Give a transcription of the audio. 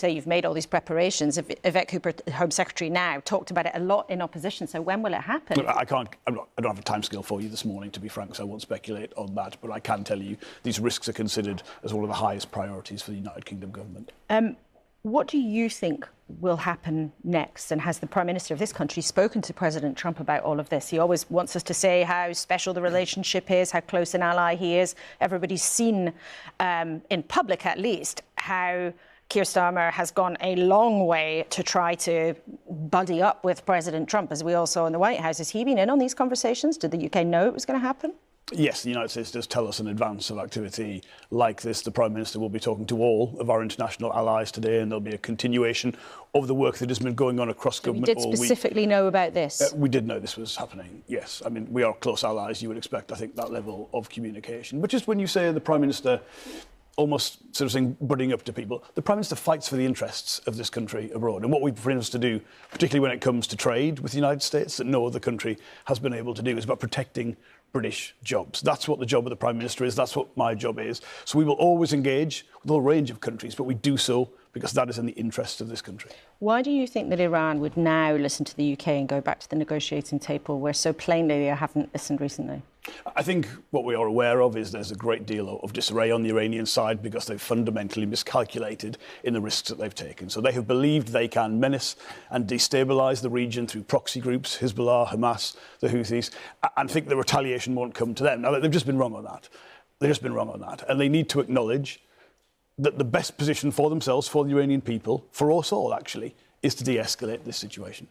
say you've made all these preparations. Yvette Cooper, Home Secretary now, talked about it a lot in opposition. So when will it happen? Look, I don't have a timescale for you this morning, to be frank, so I won't speculate on that. But I can tell you these risks are considered as one of the highest priorities for the United Kingdom government. What do you think will happen next? And has the Prime Minister of this country spoken to President Trump about all of this? He always wants us to say how special the relationship is, how close an ally he is. Everybody's seen, in public at least, how Keir Starmer has gone a long way to try to buddy up with President Trump, as we all saw in the White House. Has he been in on these conversations? Did the UK know it was going to happen? Yes, the United States does tell us in advance of activity like this. The Prime Minister will be talking to all of our international allies today, and there'll be a continuation of the work that has been going on across government all week. We did specifically know about this? We did know this was happening, yes. I mean, we are close allies. You would expect, I think, that level of communication. But just when you say the Prime Minister almost sort of saying, budding up to people, the Prime Minister fights for the interests of this country abroad. And what we've been able to do, particularly when it comes to trade with the United States, that no other country has been able to do, is about protecting British jobs. That's what the job of the Prime Minister is. That's what my job is. So we will always engage with a whole range of countries, but we do so because that is in the interests of this country. Why do you think that Iran would now listen to the UK and go back to the negotiating table where so plainly they haven't listened recently? I think what we are aware of is there's a great deal of disarray on the Iranian side because they've fundamentally miscalculated in the risks that they've taken. So they have believed they can menace and destabilise the region through proxy groups, Hezbollah, Hamas, the Houthis, and think the retaliation won't come to them. Now, they've just been wrong on that. They've just been wrong on that. And they need to acknowledge that the best position for themselves, for the Iranian people, for us all actually, is to de-escalate this situation.